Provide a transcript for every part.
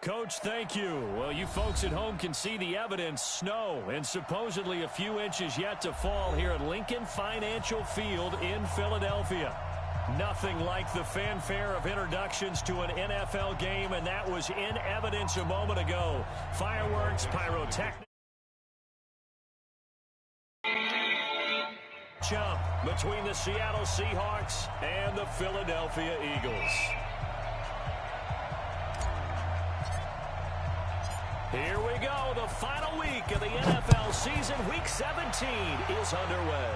Coach, thank you. Well, you folks at home can see the evidence. Snow and supposedly a few inches yet to fall here at Lincoln Financial Field in Philadelphia. Nothing like the fanfare of introductions to an NFL game, and that was in evidence a moment ago. Fireworks, pyrotechnics. Jump between the Seattle Seahawks and the Philadelphia Eagles. Here we go. The final week of the NFL season. Week 17 is underway.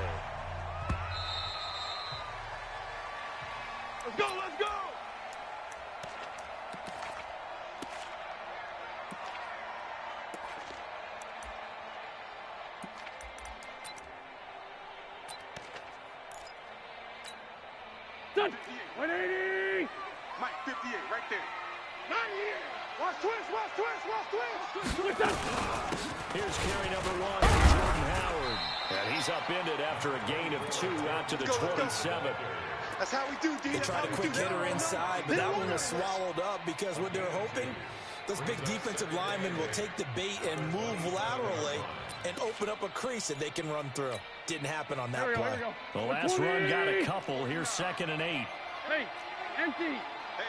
Let's go, let's go! Done! 180! Mike, 58, right there. 90! Watch twist, watch twist, watch twist! Here's carry number 1 for Jordan Howard. And he's upended after a gain of 2 out to the 27. That's how we do, D. They tried a quick hitter inside, but that one was swallowed up because what they're hoping, those big defensive linemen will take the bait and move laterally and open up a crease that they can run through. Didn't happen on that play. The last run got a couple. Here's 2nd and 8. Hey, empty,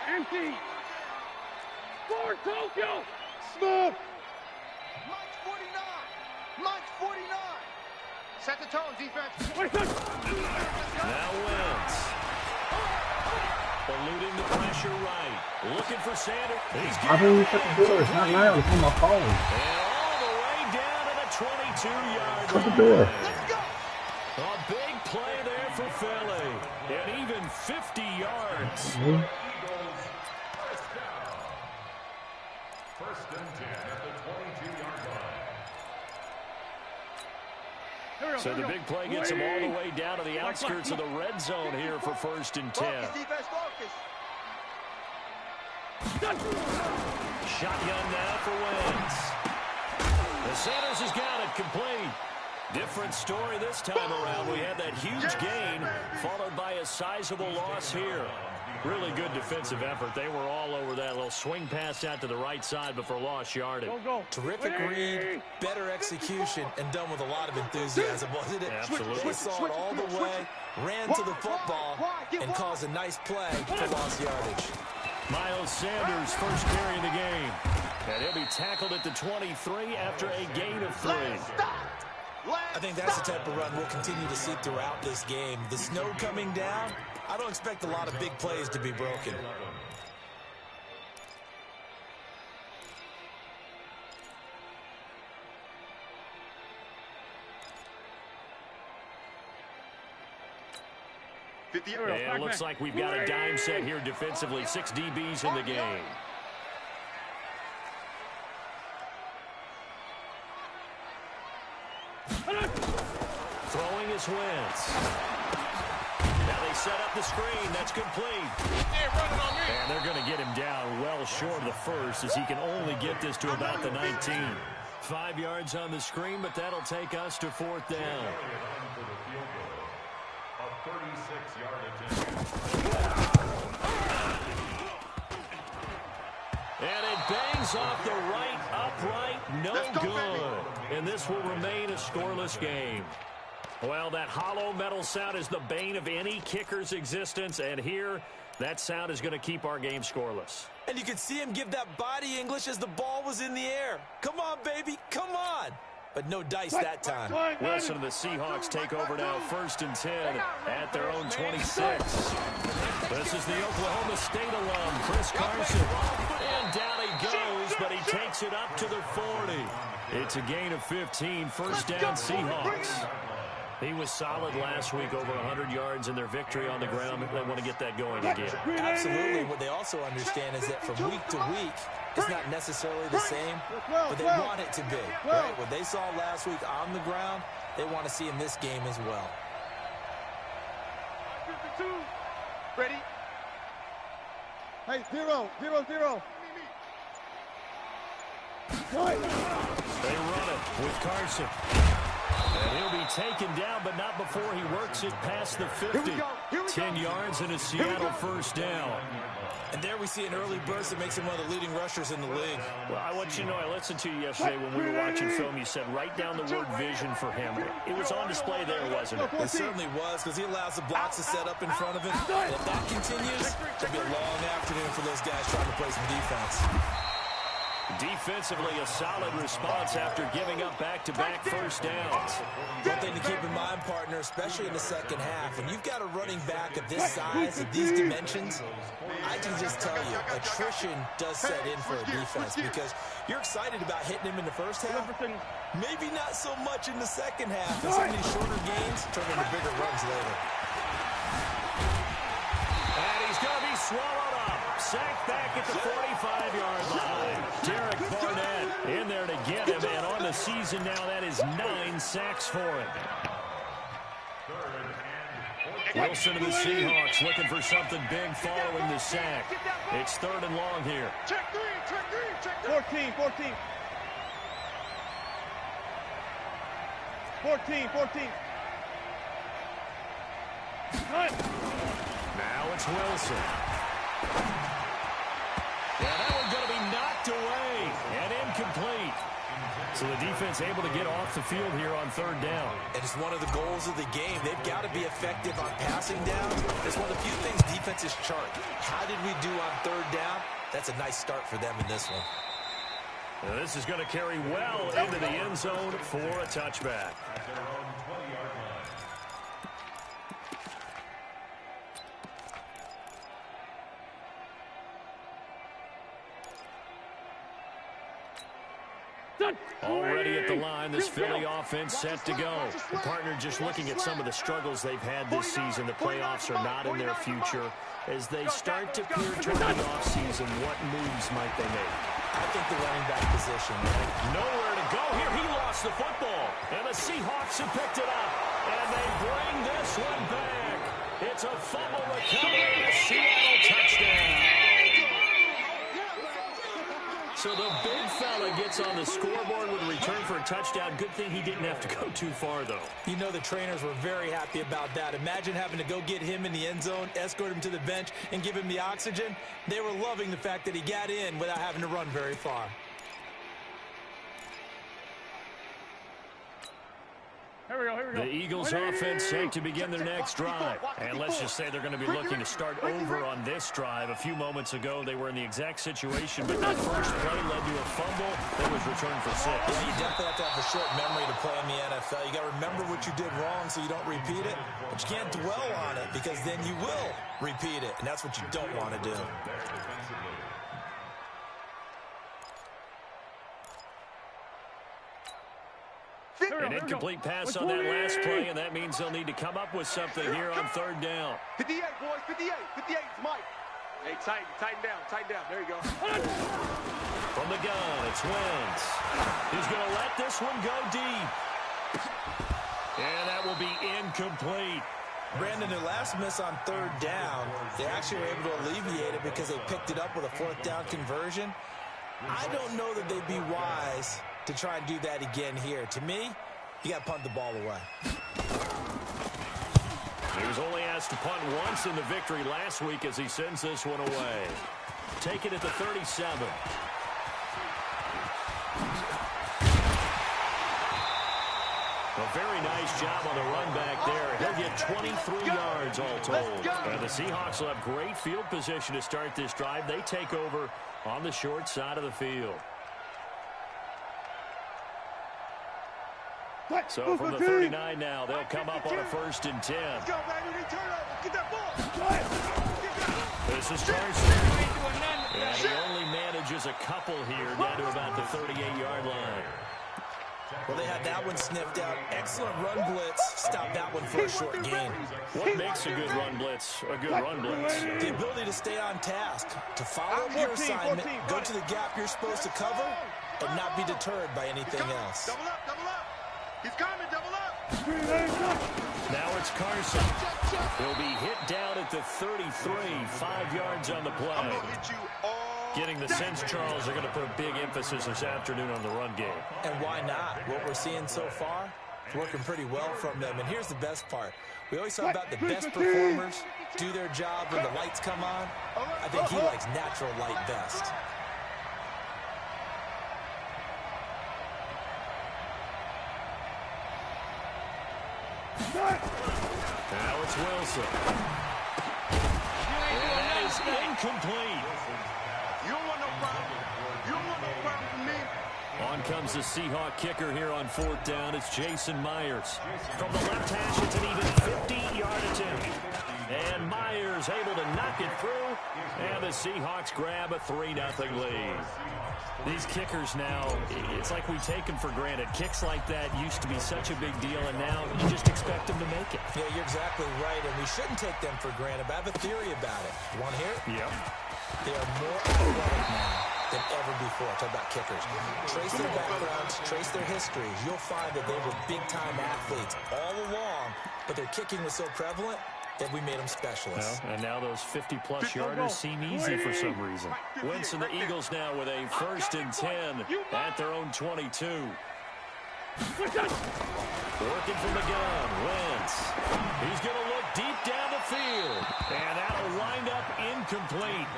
empty. Forward, Tokyo. Smith. Mike's 49. Mike's 49. Set the tone, defense. Now Wentz. Eluding the pressure right. Looking for Sanders. I think you shut the door. It's not loud. It's on my phone. And all the way down to the 22-yard line. Shut the door. Let's go. A big play there for Philly. And even 50 yards. First and 10 at the 22-yard line. So the big play gets him all the way down to the outskirts of the red zone here for 1st and 10. Shotgun now for Wentz. The Sanders has got it complete. Different story this time around. We had that huge gain followed by a sizable loss here. Really good defensive effort. They were all over that little swing pass out to the right side before lost yardage. Terrific read, better execution, and done with a lot of enthusiasm, wasn't it? Absolutely. They saw it all the way, ran to the football, and caused a nice play for lost yardage. Miles Sanders, first carry of the game. And he'll be tackled at the 23 after a gain of 3. I think that's the type of run we'll continue to see throughout this game. The snow coming down, I don't expect a lot of big plays to be broken. And it looks like we've got a dime set here defensively. 6 DBs in the game. Throwing is Wentz. Now they set up the screen. That's complete. And they're going to get him down well short of the first as he can only get this to about the 19. 5 yards on the screen, but that'll take us to 4th down. A 36-yard attempt. And it bangs off the right upright. No good. And this will remain a scoreless game. Well, that hollow metal sound is the bane of any kicker's existence. And here, that sound is going to keep our game scoreless. And you could see him give that body English as the ball was in the air. Come on, baby. Come on. But no dice that time. Wilson and the Seahawks take over now, 1st and 10 at their own 26. This is the Oklahoma State alum, Chris Carson. And down he goes, but he takes it up to the 40. It's a gain of 15, 1st down Seahawks. He was solid last week, over 100 yards in their victory on the ground. They want to get that going again. Absolutely. What they also understand is that from week to week, it's not necessarily the same, but they want it to be. Right? What they saw last week on the ground, they want to see in this game as well. 52. Ready? Hey, 0, 0, 0. They run it with Carson. And he'll be taken down, but not before he works it past the 50. 10 yards and a Seattle first down. And there we see an early burst that makes him one of the leading rushers in the league. Well, I want you to know, I listened to you yesterday when we were watching film. You said write down the word vision for him. It was on display there, wasn't it? It certainly was, because he allows the blocks to set up in front of him. And if that continues, it'll be a long afternoon for those guys trying to play some defense. Defensively, a solid response after giving up back-to-back first downs. One thing to keep in mind, partner, especially in the second half, when you've got a running back of this size, of these dimensions, I can just tell you, attrition does set in for a defense because you're excited about hitting him in the first half, maybe not so much in the second half, and some of these shorter gains turn into bigger runs later. And he's going to be swallowed up. Sacked back at the 45-yard line. Derek Barnett in there to get him, and on the season now, that is 9 sacks for him. Wilson of the Seahawks looking for something big following the sack. It's 3rd and long here. Check 3, check 3, check 3. 14. 14. Now it's Wilson. Yeah, that one's going to be knocked away and incomplete. So the defense able to get off the field here on 3rd down. And it's one of the goals of the game. They've got to be effective on passing down. It's one of the few things defenses chart. How did we do on 3rd down? That's a nice start for them in this one. Now this is going to carry well into the end zone for a touchback. Already at the line, this Philly offense set to go. The partner just looking at some of the struggles they've had this season. The playoffs are not in their future. As they start to peer toward the offseason, what moves might they make? I think the running back position. Nowhere to go here. He lost the football. And the Seahawks have picked it up. And they bring this one back. It's a fumble recovery. A Seattle touchdown. So the big fella gets on the scoreboard with a return for a touchdown. Good thing he didn't have to go too far, though. You know the trainers were very happy about that. Imagine having to go get him in the end zone, escort him to the bench, and give him the oxygen. They were loving the fact that he got in without having to run very far. Here we go. The Eagles offense set to begin their next drive. And let's just say they're going to be looking to start over on this drive. A few moments ago, they were in the exact situation, but that first play led to a fumble that was returned for 6. Yeah, you definitely have to have a short memory to play in the NFL. You got to remember what you did wrong so you don't repeat it, but you can't dwell on it because then you will repeat it, and that's what you don't want to do. An incomplete pass on that last play, and that means they'll need to come up with something here on 3rd down. 58, boys, 58. 58, it's Mike. Hey, tighten down. There you go. From the gun, it's Wentz. He's going to let this one go deep. And that will be incomplete. Brandon, their last miss on 3rd down, they actually were able to alleviate it because they picked it up with a 4th down conversion. I don't know that they'd be wise to try and do that again here. To me, you got to punt the ball away. He was only asked to punt once in the victory last week as he sends this one away. Take it at the 37. A very nice job on the run back there. He'll get 23 yards all told. And the Seahawks will have great field position to start this drive. They take over on the short side of the field. So from the 39 now, they'll come up on a 1st and 10. This is Carson. And he only manages a couple here down to about the 38-yard line. Well, they had that one sniffed out. Excellent run blitz. Stop that one for a short gain. What makes a good run blitz a good run blitz? The ability to stay on task, to follow up your assignment, go to the gap you're supposed to cover, and not be deterred by anything else. Double up. He's coming, double up. Now it's Carson. He'll be hit down at the 33, 5 yards on the play. Getting the sense, Charles, they're going to put a big emphasis this afternoon on the run game. And why not? What we're seeing so far, It's working pretty well from them. And here's the best part. We always talk about the best performers do their job when the lights come on. I think he likes natural light best. Now it's Wilson. And that is incomplete. You don't want no problem. You don't want no problem from me. On comes the Seahawk kicker here on 4th down. It's Jason Myers. From the left hash, it's an even 50-yard attempt. And Myers able to knock it through. And the Seahawks grab a 3-0 lead. These kickers now, it's like we take them for granted. Kicks like that used to be such a big deal, and now you just expect them to make it. Yeah, you're exactly right, and we shouldn't take them for granted. But I have a theory about it. You want to hear it? Yep. They are more athletic now than ever before. Talk about kickers. Trace their backgrounds, trace their histories. You'll find that they were big-time athletes all along, but their kicking was so prevalent that we made them specialists. Well, and now those 50-plus yarders seem easy for some reason. Wentz and the Eagles now with a 1st and 10 at their own 22. Working from the gun, Wentz. He's going to look deep down the field. And that'll wind up incomplete.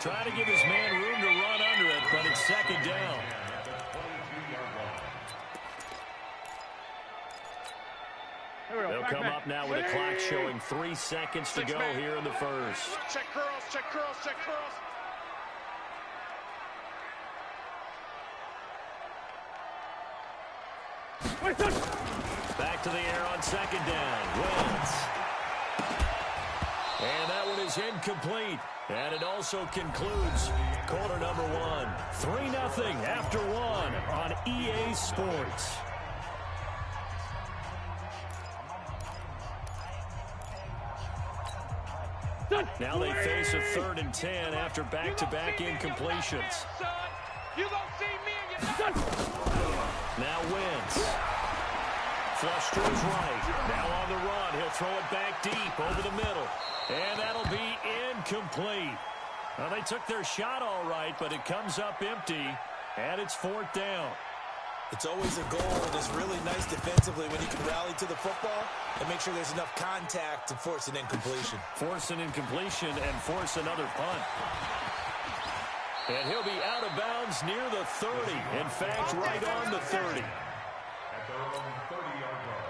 Trying to give his man room to run under it, but it's 2nd down. They'll come up now with a clock showing 3 seconds to go here in the first. Check curls, check curls, check curls. Back to the air on 2nd down. Wentz. And that one is incomplete. And it also concludes quarter number 1. 3-0 after 1 on EA Sports. Now they face a 3rd and 10 after back-to-back incompletions. Now Wentz. Flush to his right. Now on the run. He'll throw it back deep over the middle. And that'll be incomplete. Well, they took their shot all right, but it comes up empty. And it's 4th down. It's always a goal, and it's really nice defensively when you can rally to the football and make sure there's enough contact to force an incompletion. Force an incompletion and force another punt. And he'll be out of bounds near the 30. In fact, right on the 30. At their own 30-yard line.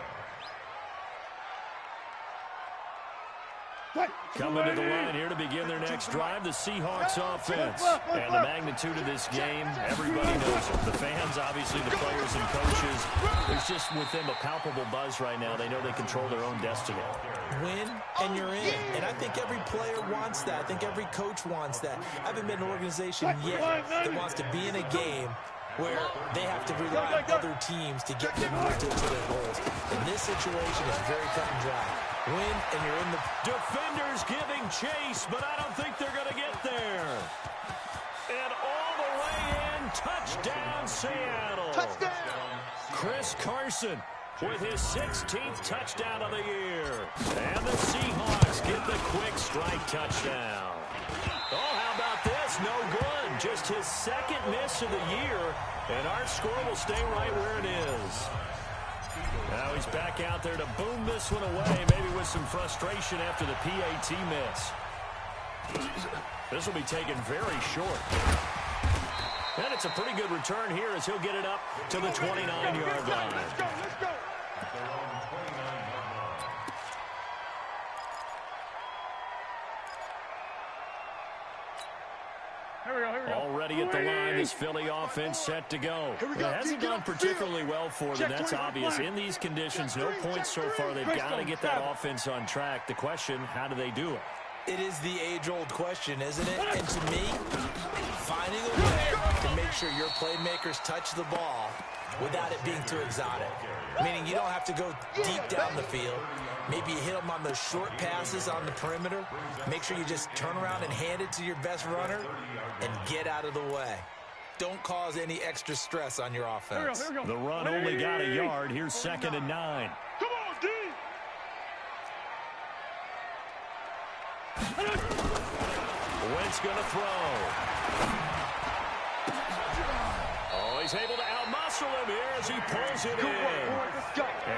Coming to the line here to begin their next drive, the Seahawks offense. And the magnitude of this game, everybody knows it. The fans, obviously, the players and coaches. There's just with them a palpable buzz right now. They know they control their own destiny. Win, and you're in. And I think every player wants that. I think every coach wants that. I haven't been in an organization yet that wants to be in a game where they have to rely on other teams to get them to their goals. And this situation is very cut and dry. Win, and you're in the... Defenders giving chase, but I don't think they're going to get there. And all the way in, touchdown, Seattle. Touchdown. Chris Carson with his 16th touchdown of the year. And the Seahawks get the quick strike touchdown. Oh, how about this? No good. Just his 2nd miss of the year. And our score will stay right where it is. Now he's back out there to boom this one away, maybe with some frustration after the PAT miss. This will be taken very short. And it's a pretty good return here as he'll get it up to the 29-yard line. Let's go, let's go. At their own 29-yard line. Already at the line, this Philly offense set to go. It hasn't gone particularly well for them, that's obvious. In these conditions, no points so far. They've got to get that offense on track. The question, how do they do it? It is the age-old question, isn't it? And to me, finding a way to make sure your playmakers touch the ball without it being too exotic. Meaning you don't have to go deep down the field. Maybe you hit them on those short passes on the perimeter. Make sure you just turn around and hand it to your best runner and get out of the way. Don't cause any extra stress on your offense. The run only got a yard. Here's 2nd and 9. Come on, D. Wentz going to throw. Oh, he's able to outmuscle wrestle him here as he pulls it in.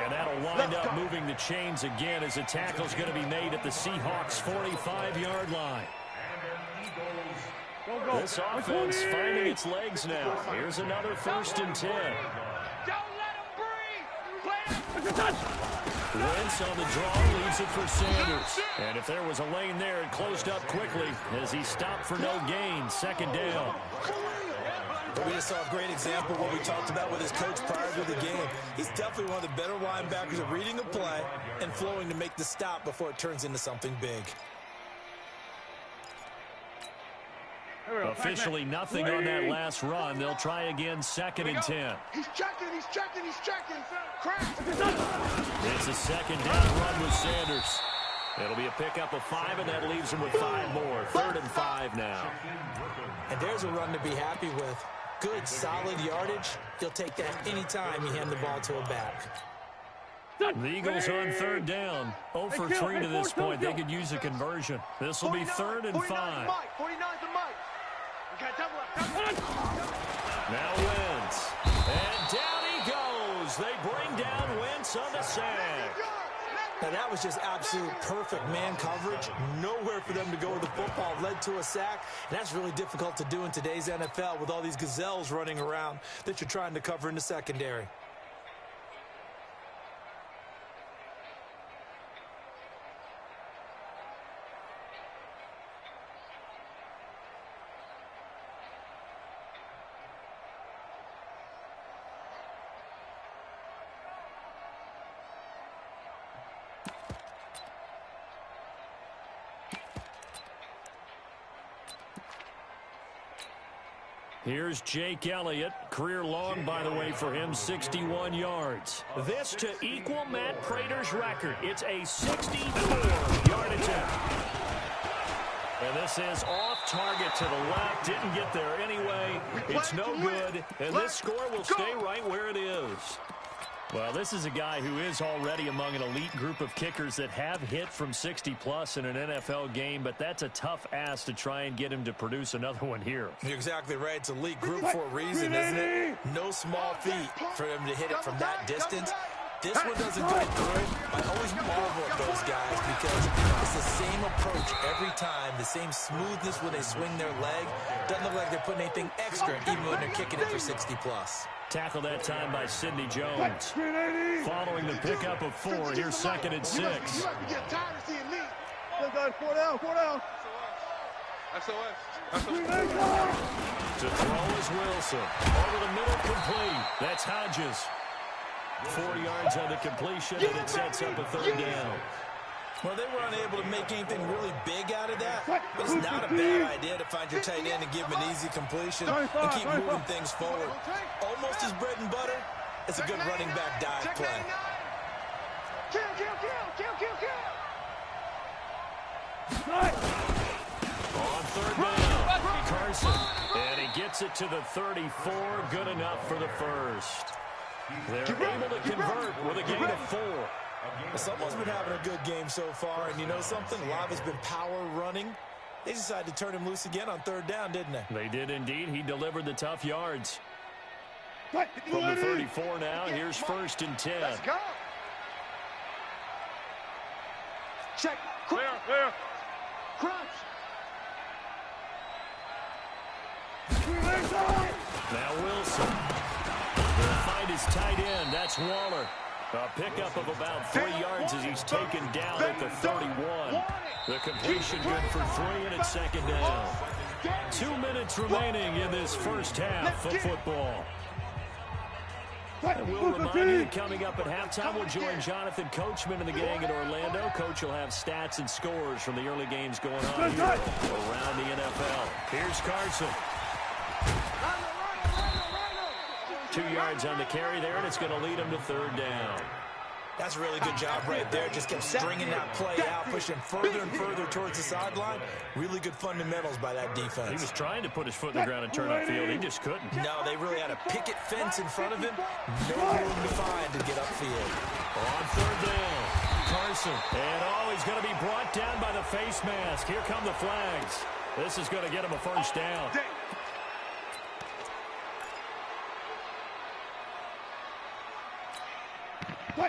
And that'll wind up moving the chains again as a tackle's going to be made at the Seahawks' 45-yard line. This offense finding its legs now. Here's another 1st and 10. Wentz on the draw, leaves it for Sanders. And if there was a lane there, it closed up quickly as he stopped for no gain. 2nd down. We just saw a great example of what we talked about with his coach prior to the game. He's definitely one of the better linebackers at reading a play and flowing to make the stop before it turns into something big. Officially nothing on that last run. They'll try again, 2nd and 10. He's checking. Crack. It's a 2nd down run with Sanders. It'll be a pickup of 5, and that leaves him with 5 more. 3rd and 5 now. And there's a run to be happy with. Good, solid yardage. You'll take that anytime you hand the ball to a back. The Eagles on 3rd down. 0 for 3 to this point. They could use a conversion. This will be 3rd and 5. 49's the mic. Now Wentz. And down he goes. They bring down Wentz on the sack. Now that was just absolute perfect man coverage. Nowhere for them to go with the football. Led to a sack. And that's really difficult to do in today's NFL with all these gazelles running around that you're trying to cover in the secondary. Here's Jake Elliott. Career long, by the way, for him, 61 yards. This to equal Matt Prater's record. It's a 64-yard attempt. And this is off target to the left. Didn't get there anyway. It's no good. And this score will stay right where it is. Well, this is a guy who is already among an elite group of kickers that have hit from 60-plus in an NFL game, but that's a tough ask to try and get him to produce another one here. You're exactly right. It's a elite group for a reason, isn't it? No small feat for him to hit it from that distance. This one doesn't go through. I always marvel at those guys because it's the same approach every time, the same smoothness when they swing their leg. Doesn't look like they're putting anything extra, even when they're kicking it for 60-plus. Tackled that time by Sidney Jones. Following the pickup of 4, here's 2nd and 6. You have to get tired of seeing me. Four down. SOS. To throw is Wilson. Over the middle, complete. That's Hodges. 4 yards on the completion, and it sets up a 3rd down. Well, they were unable to make anything really big out of that, but it's not a bad idea to find your tight end and give him an easy completion and keep moving things forward. Almost his bread and butter. It's a good running back dive play. Kill. On 3rd down, Carson. And he gets it to the 34. Good enough for the 1st. They're able to convert with a gain of 4. Someone's been having a good game so far, and you know something? A lot has been power running. They decided to turn him loose again on 3rd down, didn't they? They did indeed. He delivered the tough yards. From the 34 now, here's 1st and 10. Let's go. Check. Clear. Crunch. Now Wilson. He'll find his tight end. That's Waller. A pickup of about 3 yards as he's taken down at the 31. The completion good for 3, and it's 2nd down. 2 minutes remaining in this first half of football. And we'll remind you that coming up at halftime, we'll join Jonathan Coachman and the gang in Orlando. Coach will have stats and scores from the early games going on here around the NFL. Here's Carson. 2 yards on the carry there, and it's going to lead him to 3rd down. That's a really good job right there. Just kept stringing that play out, pushing further and further towards the sideline. Really good fundamentals by that defense. He was trying to put his foot in the ground and turn upfield. He just couldn't. No, they really had a picket fence in front of him. No room to find to get upfield. On 3rd down, Carson. And he's going to be brought down by the face mask. Here come the flags. This is going to get him a 1st down.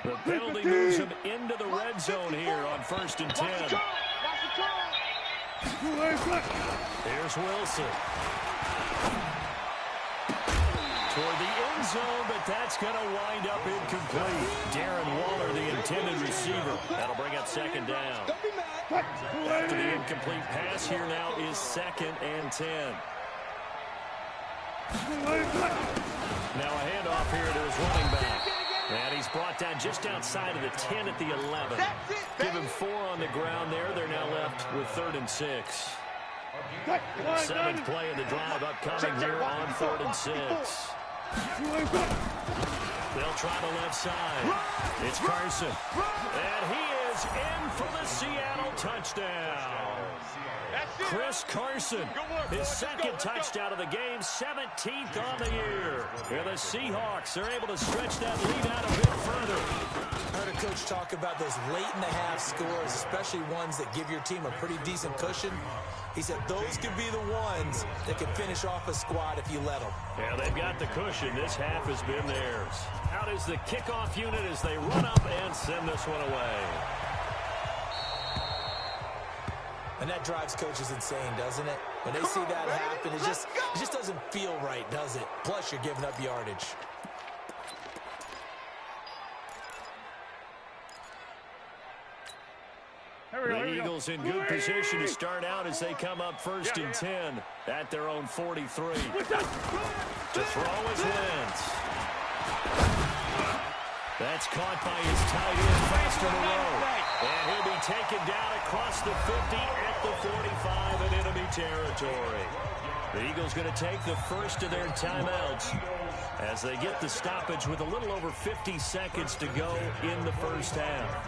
The penalty moves him into the red zone here on 1st and 10. Here's Wilson. Toward the end zone, but that's going to wind up incomplete. Darren Waller, the intended receiver. That'll bring up 2nd down. After the incomplete pass, here now is 2nd and 10. Now a handoff here to his running back. And he's brought down just outside of the 10 at the 11. Give him 4 on the ground there. They're now left with 3rd and 6. 7th play of the drive upcoming here on 3rd and 6. They'll try the left side. It's Carson. And he is in for the Seattle touchdown. Chris Carson, his 2nd touchdown of the game, 17th on the year. And the Seahawks are able to stretch that lead out a bit further. I heard a coach talk about those late-in-the-half scores, especially ones that give your team a pretty decent cushion. He said those could be the ones that could finish off a squad if you let them. Yeah, they've got the cushion. This half has been theirs. Out is the kickoff unit as they run up and send this one away. And that drives coaches insane, doesn't it? When they see that happen, it just doesn't feel right, does it? Plus, you're giving up yardage. The Eagles in good position to start out as they come up 1st and 10 at their own 43. To throw is Wentz. That's caught by his tight end, fast on the road. And he'll be taken down across the 50 at the 45 in enemy territory. The Eagles going to take the first of their timeouts as they get the stoppage with a little over 50 seconds to go in the first half.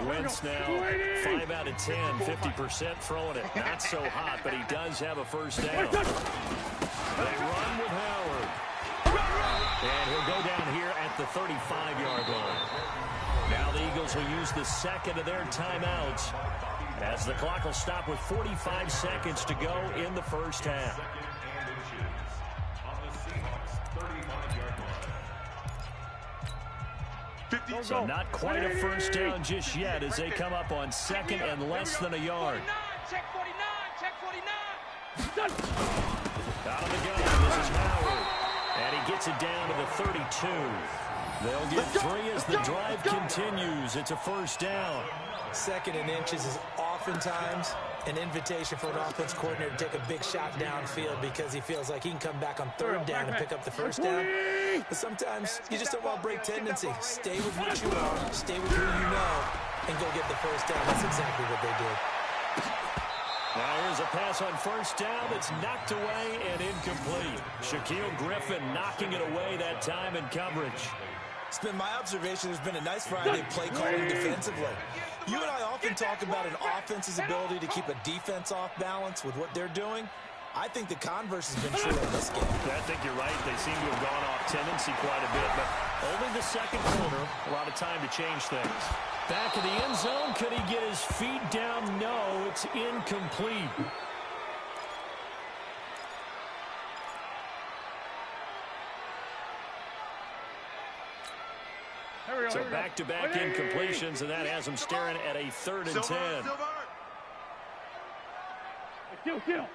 Wentz now 5 out of 10, 50% throwing it. Not so hot, but he does have a first down. They run with Howard. And he'll go down here at the 35-yard line. Now the Eagles will use the 2nd of their timeouts as the clock will stop with 45 seconds to go in the first half. So not quite a first down just yet as they come up on 2nd and less than a yard. Check 49, check 49. Out of the gun, this is Howard. And he gets it down to the 32. They'll get 3 as the drive continues. It's a first down. 2nd and inches is oftentimes an invitation for an offense coordinator to take a big shot downfield because he feels like he can come back on 3rd down and pick up the first down. But sometimes you just don't want to break tendency. Stay with what you are, stay with who you know, and go get the first down. That's exactly what they did. Now here's a pass on first down that's knocked away and incomplete. Shaquille Griffin knocking it away that time in coverage. It's been my observation there's been a nice variety of play calling defensively. You and I often talk about an offense's ability to keep a defense off balance with what they're doing. I think the converse has been true in this game. I think you're right. They seem to have gone off tendency quite a bit, but only the 2nd quarter, a lot of time to change things. Back of the end zone, could he get his feet down? No, it's incomplete. So back-to-back incompletions, and that has them staring at a 3rd and 10. Kill.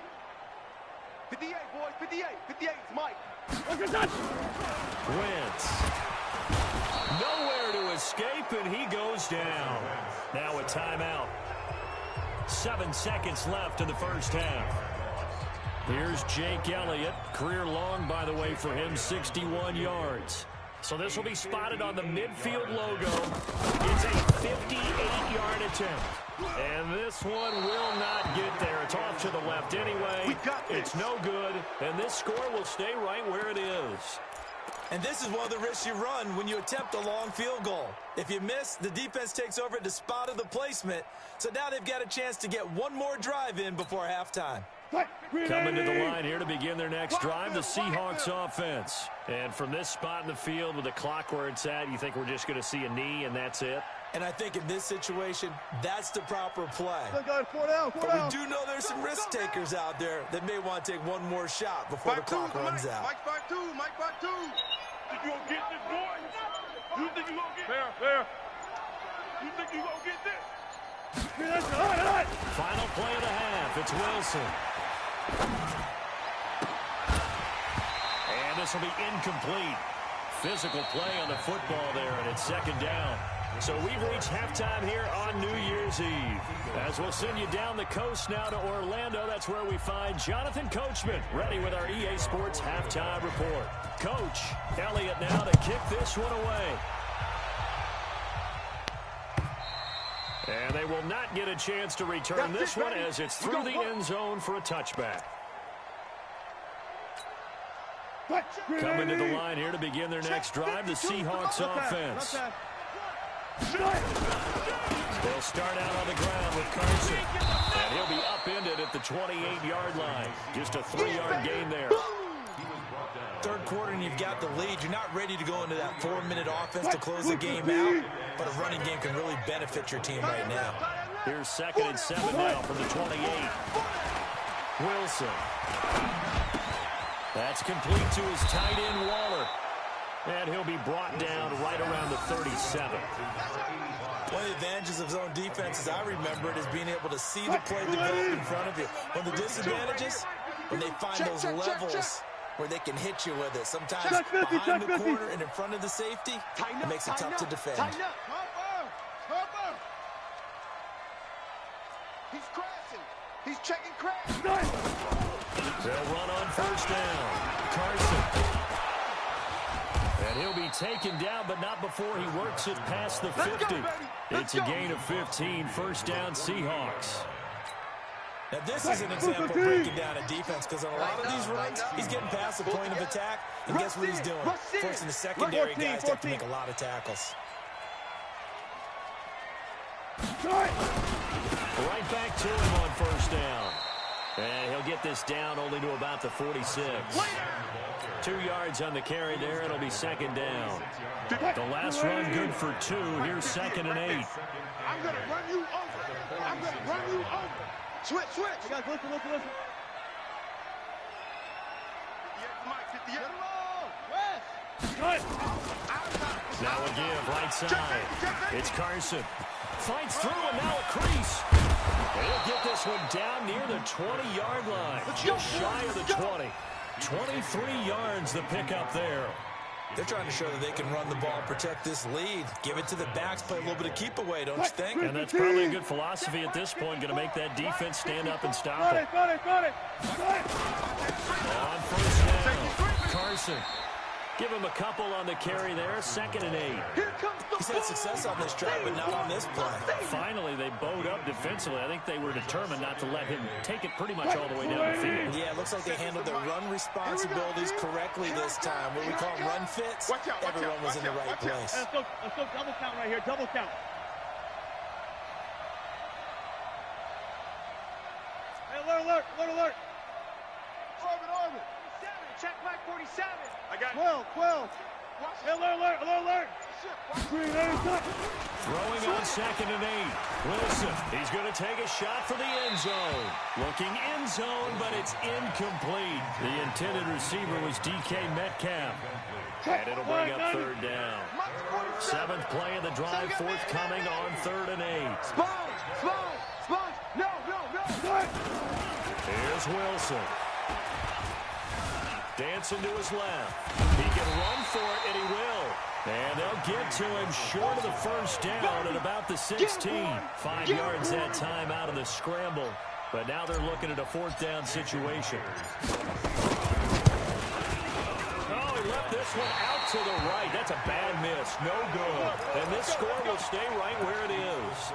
58, boys, 58. 58, it's Mike. Wentz. Nowhere to escape, and he goes down. Now a timeout. 7 seconds left in the first half. Here's Jake Elliott. Career long, by the way, for him, 61 yards. So this will be spotted on the midfield logo. It's a 58-yard attempt. And this one will not get there. It's off to the left anyway. It's no good. And this score will stay right where it is. And this is one of the risks you run when you attempt a long field goal. If you miss, the defense takes over at the spot of the placement. So now they've got a chance to get one more drive in before halftime. Coming to the line here to begin their next drive, the Seahawks offense. And from this spot in the field with the clock where it's at, you think we're just going to see a knee and that's it? And I think in this situation, that's the proper play. Four down, But we do know there's some risk takers out there that may want to take one more shot before the clock runs out. Mike back two. Think you gonna get this, boy? You think you gonna get Fair, fair. You think you gonna get this? Final play of the half. It's Wilson. And this will be incomplete. Physical play on the football there, and it's second down. So we've reached halftime here on New Year's Eve. As we'll send you down the coast now to Orlando, that's where we find Jonathan Coachman, ready with our EA Sports halftime report. Coach Elliott now to kick this one away. And they will not get a chance to return this one as it's through the end zone for a touchback. Coming to the line here to begin their next drive, the Seahawks offense. They'll start out on the ground with Carson. And he'll be upended at the 28-yard line. Just a 3-yard gain there. Third quarter and you've got the lead. You're not ready to go into that 4-minute offense to close the game out, but a running game can really benefit your team right now. Here's 2nd and 7 now from the 28. Wilson. That's complete to his tight end, Waller. And he'll be brought down right around the 37. One of the advantages of zone defense, as I remember it, is being able to see the play develop in front of you. One of the disadvantages, when they find those levels where they can hit you with it. Sometimes behind the corner and in front of the safety, it makes it tough to defend. He's crashing. He's checking crash. They'll run on first down. Carson. And he'll be taken down, but not before he works it past the 50. It's a gain of 15. First down, Seahawks. Now, this is an example of breaking down a defense, because on a lot of these runs, he's getting past the point of attack, and guess what he's doing? Forcing the secondary guys to have to make a lot of tackles. Right back to him on first down. And he'll get this down only to about the 46. 2 yards on the carry there. It'll be second down. The last run good for 2. Here's 2nd and 8. I'm going to run you over. I'm going to run you over. Switch. Guys, listen. Now a give, right side. It's Carson. Fights through, and now a crease. He'll get this one down near the 20-yard line. Just shy of the 20. 23 yards the pickup there. They're trying to show that they can run the ball and protect this lead. Give it to the backs, play a little bit of keep away, don't you think? And that's probably a good philosophy at this point. Going to make that defense stand up and stop it. Got it. On first down, Carson. Give him a couple on the carry there. 2nd and 8. He's had success on this drive, but not on this play. Finally, they bowed up defensively. I think they were determined not to let him take it pretty much all the way down the field. Yeah, it looks like they handled their run responsibilities correctly this time. What we call run fits, everyone was in the right place. Let's go double count right here. Double count. Hey, alert. Orbit. Check Mike 47. I got 12. Hey, alert. Throwing on 2nd and 8. Wilson, he's going to take a shot for the end zone. Looking end zone, but it's incomplete. The intended receiver was DK Metcalf. And it'll bring up 3rd down. 7th play of the drive, forthcoming on 3rd and 8. Sponge. No. Here's Wilson. Dancing to his left. He can run for it, and he will. And they'll get to him short of the first down at about the 16. 5 yards that time out of the scramble. But now they're looking at a 4th down situation. Oh, he left this one out to the right. That's a bad miss. No good. And this score will stay right where it is.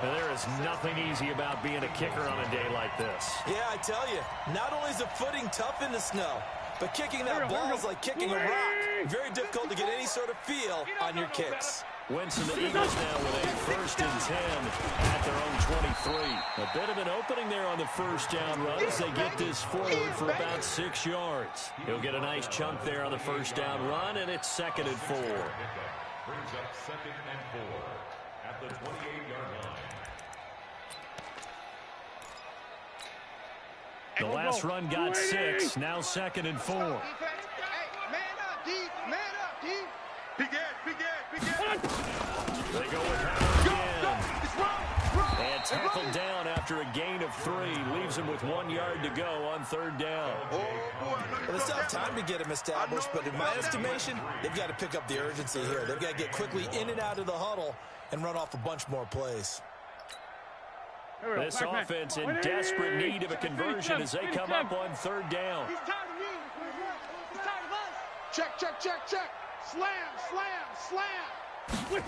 And there is nothing easy about being a kicker on a day like this. Yeah, I tell you, not only is the footing tough in the snow, but kicking that ball is like kicking a rock. Very difficult to get any sort of feel on your kicks. Wentz and the Eagles now with a 1st and 10 at their own 23. A bit of an opening there on the first down run as they get this forward for about 6 yards. He'll get a nice chunk there on the first down run, and it's 2nd and 4. Brings up 2nd and 4. at the 28-yard line. The last run got 6, now 2nd and 4. Hey, man up, D. Man up, D. Big ass. They go with Howard again. And tackled down after a gain of 3. Leaves him with 1 yard to go on 3rd down. Well, they still have time to get him established, but in my estimation, they've got to pick up the urgency here. They've got to get quickly in and out of the huddle and run off a bunch more plays. This offense in desperate need of a conversion as they come up on 3rd down. He's tired of me. He's tired of us. Check. Slam. They'll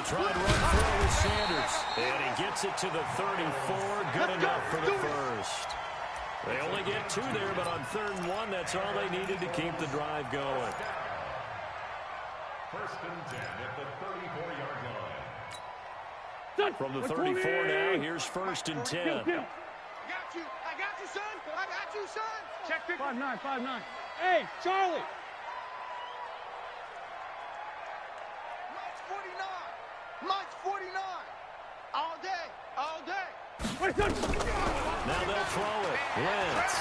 try and run through with Sanders. And he gets it to the 34. Good enough for the first. They only get 2 there, but on 3rd and 1, that's all they needed to keep the drive going. 1st and 10 at the 34-yard line. From the 34 now, here's 1st and 10. I got you, son. Check 5'9". Hey, Charlie. Mike's 49. All day. Now they'll throw it. Wentz.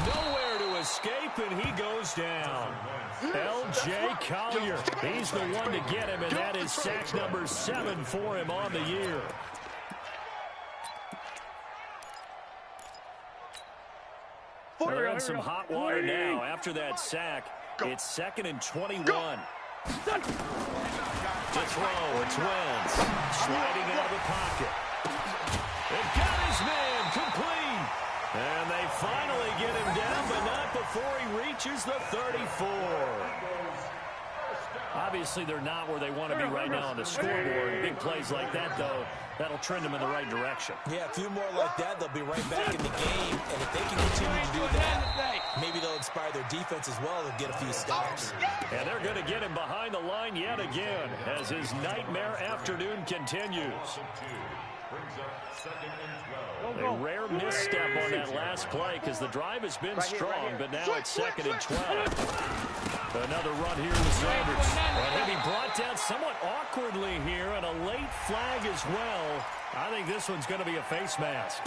Nowhere to escape, and he goes down. L.J. Collier. He's the one to get him, and that is sack number 7 for him on the year. They're in some hot water now after that sack. It's 2nd and 21. To throw, it's Wentz. Sliding out of the pocket. They've got his man complete. And they finally get him down, but not before he reaches the 34. Obviously, they're not where they want to be right now on the scoreboard. Big plays like that, though, that'll trend them in the right direction. Yeah, a few more like that, they'll be right back in the game. And if they can continue to do that, maybe they'll inspire their defense as well and get a few stops. And they're going to get him behind the line yet again as his nightmare afternoon continues. A rare misstep on that last play because the drive has been strong, but now it's 2nd and 12. Another run here with Sanders. And he'll be brought down somewhat awkwardly here, and a late flag as well. I think this one's going to be a face mask.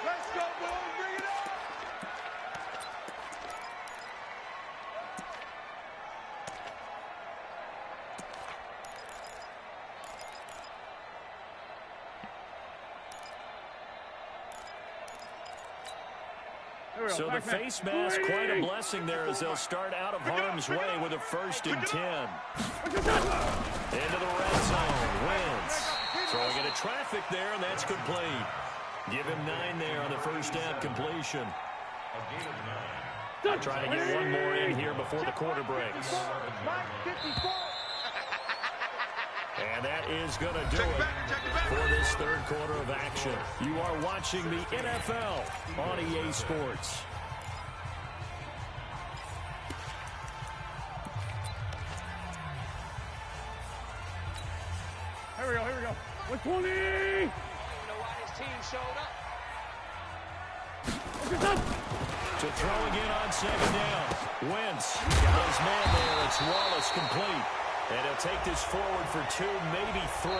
Let's go, boys. Bring it up. So the face mask, quite a blessing there as they'll start out of harm's way with a 1st and 10. Into the red zone. Wentz throwing into traffic there, and that's complete. Give him 9 there on the first down completion. Trying to get one more in here before the quarter breaks. And that is going to do it for this 3rd quarter of action. You are watching the NFL on EA Sports. Here we go. 120. I don't know why this team showed up. To throw again on 2nd down. Wentz got his man there. It's Wallace complete. And he'll take this forward for 2, maybe 3.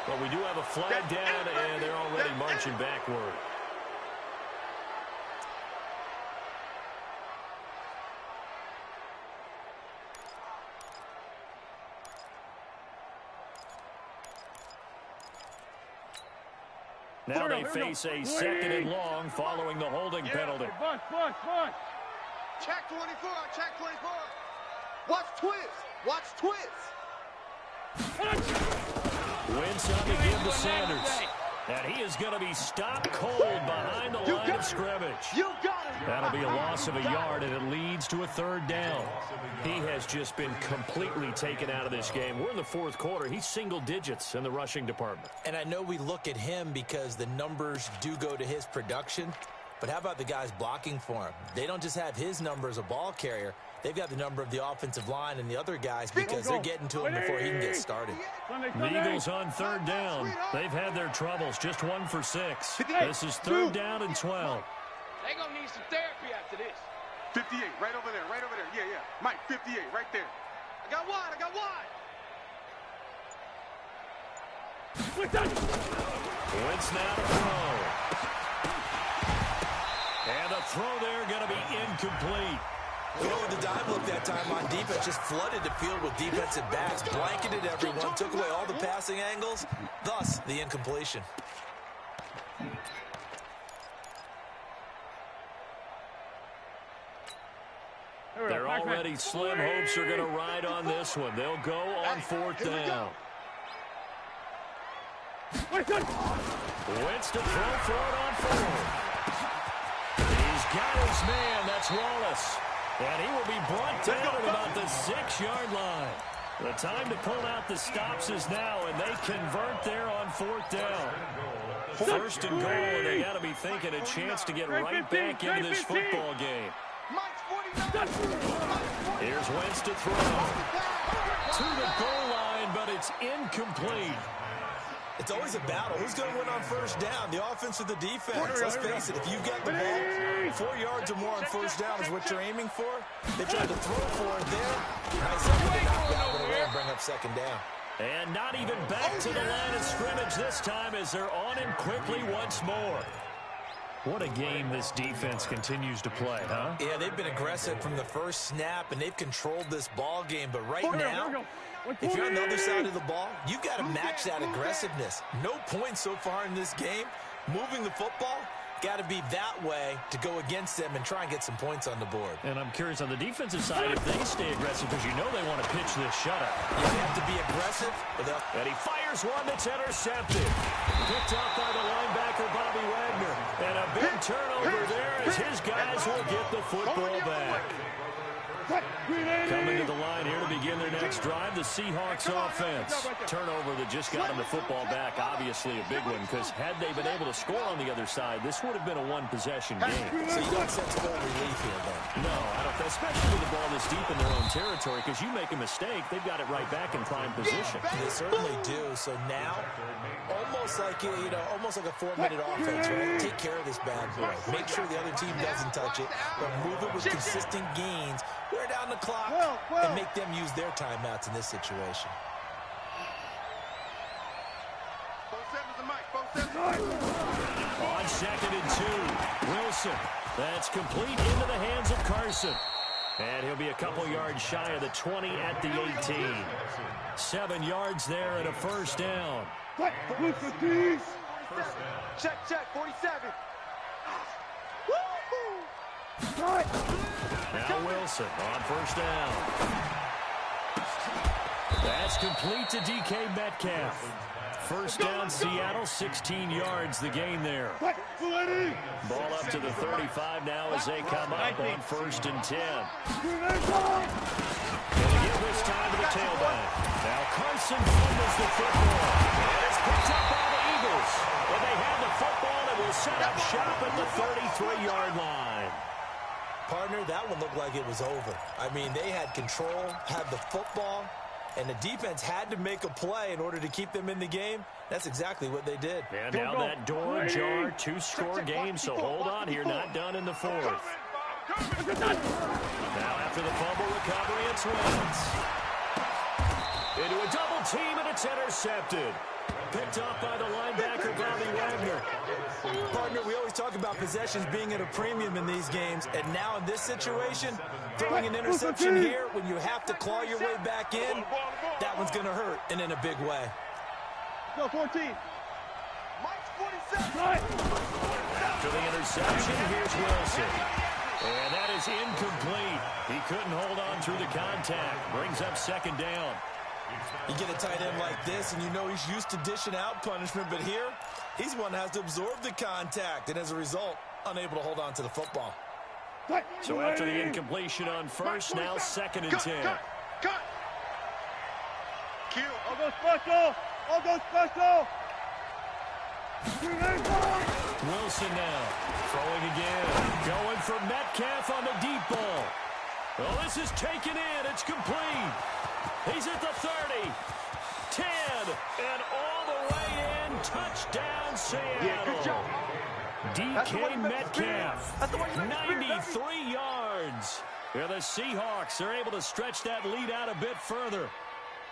But we do have a flag down, and they're already marching backward. Now they face a 2nd and long following the holding penalty. Bush. Check 24. Watch twist. Wentz on to give to Sanders. And he is going to be stopped cold behind the line of scrimmage. You got it. That'll be a loss of a yard, and it leads to a 3rd down. He has just been completely taken out of this game. We're in the 4th quarter. He's single digits in the rushing department. And I know we look at him because the numbers do go to his production, but how about the guys blocking for him? They don't just have his number as a ball carrier. They've got the number of the offensive line and the other guys because they're getting to him before he can get started. The Eagles on 3rd down. They've had their troubles. Just 1 for 6. This is 3rd down and 12. They're going to need some therapy after this. 58, right over there. Yeah. Mike, 58, right there. I got wide. Wentz now to throw. And the throw there going to be incomplete. You know, with the dive look that time on defense, just flooded the field with defensive backs, blanketed everyone, took away all the passing angles, thus the incompletion. They're already slim hopes are going to ride on this one. They'll go on fourth down. Wentz to throw for it on fourth. He's got his man. That's Wallace. And he will be brought down at about the 6-yard line. The time to pull out the stops is now, and they convert there on fourth down. First and goal, and they got to be thinking a chance to get right back into this football game. Here's Wentz to throw. To the goal line, but it's incomplete. It's always a battle. Who's going to win on first down, the offense or the defense? Let's face it, if you've got the ball, 4 yards or more on first down is what you're aiming for. They tried to throw for it there. Nice effort to knock that one away and bring up second down. And not even back to the line of scrimmage this time as they're on him quickly once more. What a game this defense continues to play, huh? Yeah, they've been aggressive from the first snap, and they've controlled this ball game. But right now, if you're on the other side of the ball, you've got to match that aggressiveness. No points so far in this game. Moving the football, got to be that way to go against them and try and get some points on the board. And I'm curious on the defensive side if they stay aggressive, because you know they want to pitch this shutout. Yeah, they have to be aggressive. And he fires one that's intercepted. Picked up by the linebacker, Bobby Wagner. And a big turnover there as his guys will get the football back. Coming to the line here to begin their next drive, the Seahawks offense. Turnover that just got them the football back, obviously a big one, because had they been able to score on the other side, this would have been a one-possession game. So you don't sense full relief here, though. No, I don't, especially with the ball this deep in their own territory, because you make a mistake, they've got it right back in prime position. They certainly do. So now, almost like almost like a 4-minute offense, right? Take care of this bad boy. Make sure the other team doesn't touch it, but move it with consistent gains. Wear down the clock and make them use their timeouts in this situation. On 2nd and 2, Wilson. That's complete into the hands of Carson. And he'll be a couple yards shy of the 20 at the 18. 7 yards there and a first down. Check, 47. Now Wilson on first down. That's complete to DK Metcalf. First down, Seattle, 16 yards the gain there. Ball up to the 35 now as they come up on 1st and 10. And they give this time to the tailback. Now Carson fumbles the football. And it's picked up by the Eagles. And they have the football and will set up shop at the 33-yard line. Partner, that one looked like it was over. I mean, they had control, had the football, and the defense had to make a play in order to keep them in the game. That's exactly what they did. And now that door ajar, 2-score game, so hold on here, not done in the 4th. Now after the fumble recovery, it's Wentz. Into a double team, and it's intercepted. Picked up by the linebacker, Bobby Wagner. Partner, we always talk about possessions being at a premium in these games, and now in this situation, throwing an interception here when you have to claw your way back in, that one's going to hurt, and in a big way. Go 14. After the interception, here's Wilson. And that is incomplete. He couldn't hold on through the contact. Brings up 2nd down. You get a tight end like this, and you know he's used to dishing out punishment, but here, he's one that has to absorb the contact, and as a result, unable to hold on to the football. So after the incompletion on first, now 2nd and 10. Cut. Kill. I'll go special. Wilson now, throwing again. Going for Metcalf on the deep ball. Well, this is taken in. It's complete. He's at the 30, 10, and all the way in. Touchdown, Seattle. Yeah, good job. DK Metcalf, 93 yards. And the Seahawks are able to stretch that lead out a bit further.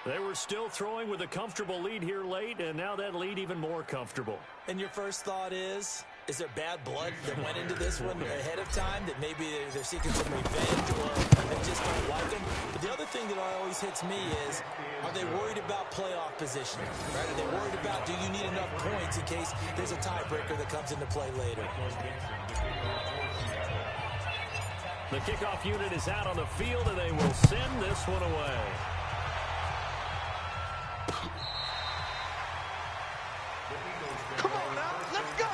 They were still throwing with a comfortable lead here late, and now that lead even more comfortable. And your first thought is there bad blood that went into this one ahead of time, that maybe they're seeking some revenge or they just don't like them? But the other thing that always hits me is, are they worried about playoff positioning? Right? Are they worried about, do you need enough points in case there's a tiebreaker that comes into play later? The kickoff unit is out on the field, and they will send this one away. Come on now, let's go. At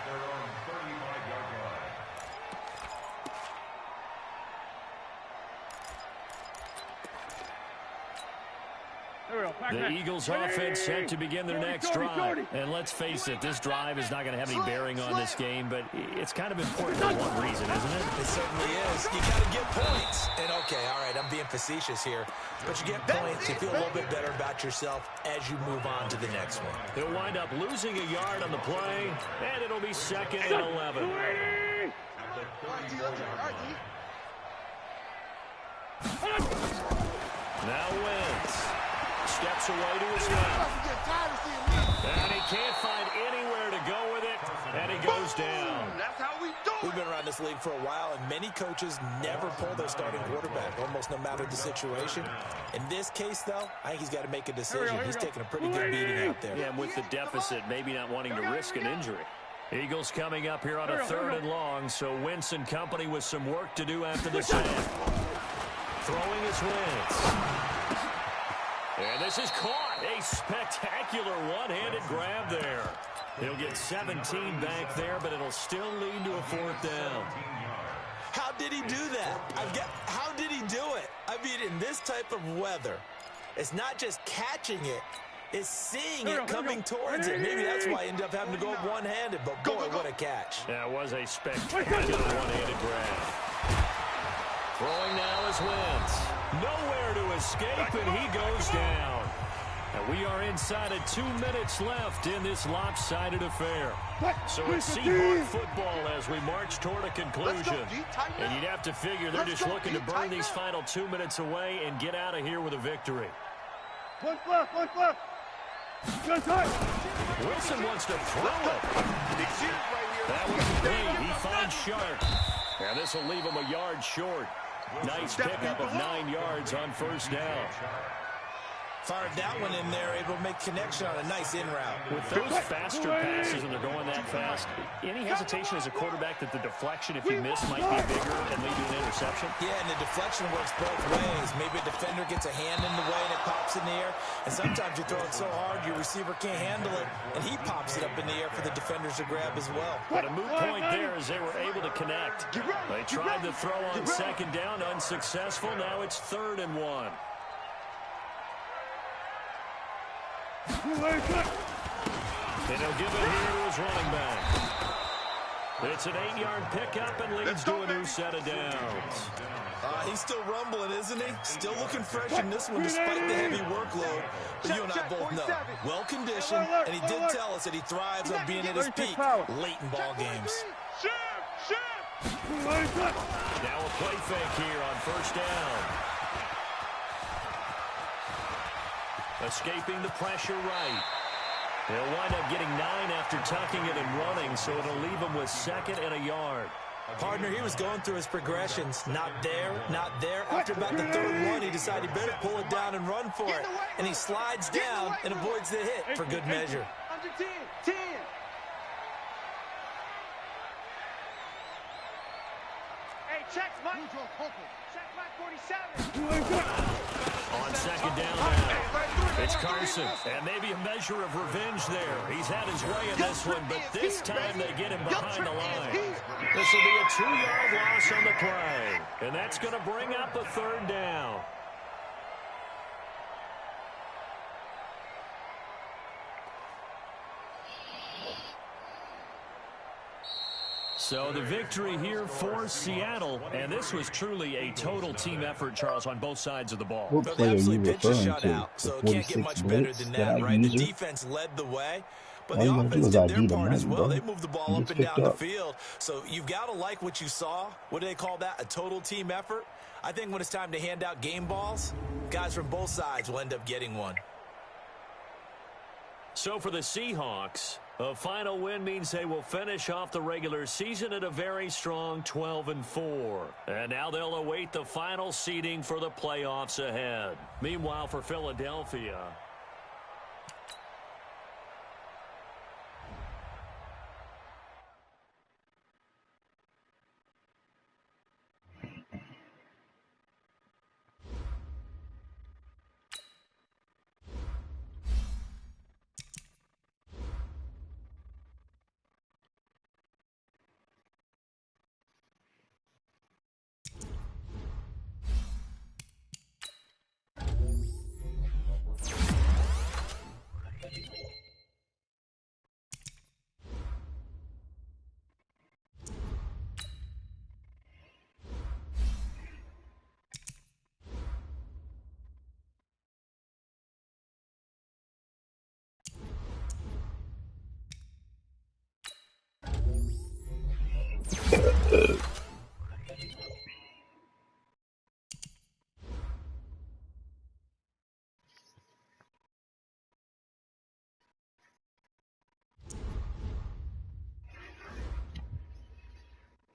their own 35-yard line. The Eagles offense set to begin their next drive. And let's face it, this drive is not going to have any bearing on this game, but it's kind of important for one reason, isn't it? It certainly is. You got to get points. And okay, all right, I'm being facetious here, but you get points, you feel a little bit better about yourself as you move on to the next one. He'll wind up losing a yard on the play, and it'll be 2nd and 11. Now Wentz steps away to his left. And he can't find anywhere to go with it, and he goes down. That's how we do it. We've been around this league for a while, and many coaches never pull their starting quarterback, almost no matter the situation. In this case, though, I think he's got to make a decision. He's taking a pretty good beating out there. Yeah, and with the deficit, maybe not wanting to risk an injury. Eagles coming up here on a 3rd and long, so Wentz and company with some work to do after the snap. Throwing his Wentz. And this is caught. A spectacular one-handed grab there. He'll get 17 back there, but it'll still lead to a 4th down. How did he do that? How did he do it? I mean, in this type of weather, it's not just catching it, it's seeing it coming towards it. Maybe that's why he ended up having to go one-handed, but boy, what a catch. That was a spectacular one-handed grab. Throwing now is Wentz. Nowhere to escape, and he goes down. And we are inside of 2 minutes left in this lopsided affair. So it's Seahawks football as we march toward a conclusion. And you'd have to figure they're just looking to burn these final 2 minutes away and get out of here with a victory. One left. Wilson wants to throw it. That was great. He finds Sharp. And this will leave him a yard short. Nice pickup of 9 yards on 1st down. Fired that one in there, able to make connection on a nice in route. With those faster passes and they're going that fast, any hesitation as a quarterback that the deflection, if you miss, might be bigger and lead to an interception? Yeah, and the deflection works both ways. Maybe a defender gets a hand in the way and it pops in the air. And sometimes you throw it so hard your receiver can't handle it, and he pops it up in the air for the defenders to grab as well. But a moot point there as they were able to connect. They tried to throw on 2nd down, unsuccessful. Now it's 3rd and 1. Two And he'll give it here to his running back. It's an 8-yard pickup and leads to a new set of downs. He's still rumbling, isn't he? Still looking fresh in this one despite the heavy workload. But you and I both know, well-conditioned, and he did tell us that he thrives on being at his peak late in ball games. Now a play fake here on 1st down. Escaping the pressure right. He'll wind up getting 9 after tucking it and running, so it'll leave him with 2nd and a yard. Partner, he was going through his progressions. Not there, not there. After about the 3rd one, he decided he better pull it down and run for it. And he slides down and avoids the hit for good measure. Under 10, 10. Hey, check Mike. Check Mike 47. On 2nd down now. It's Carson, and maybe a measure of revenge there. He's had his way in this one, but this time they get him behind the line. This will be a 2-yard loss on the play, and that's going to bring up a 3rd down. So the victory here for Seattle, and this was truly a total team effort, Charles, on both sides of the ball. What player are you referring to? So The it can't get 46 much better blitz than that that, I right? The user? defense led the way, but All you the gotta do offense is did ID their the part as money, well. bro. They moved the ball You up just and down picked the up. field. So you've got to like what you saw. What do they call that? A total team effort? I think when it's time to hand out game balls, guys from both sides will end up getting one. So for the Seahawks, a final win means they will finish off the regular season at a very strong 12-4. And now they'll await the final seeding for the playoffs ahead. Meanwhile, for Philadelphia,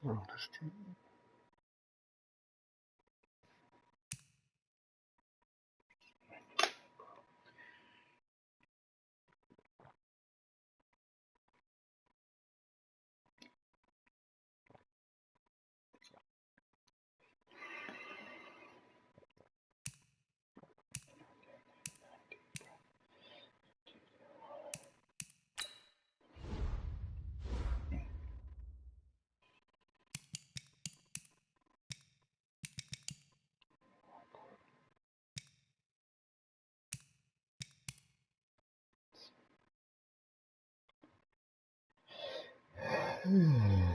Oh, that's true. Hmm.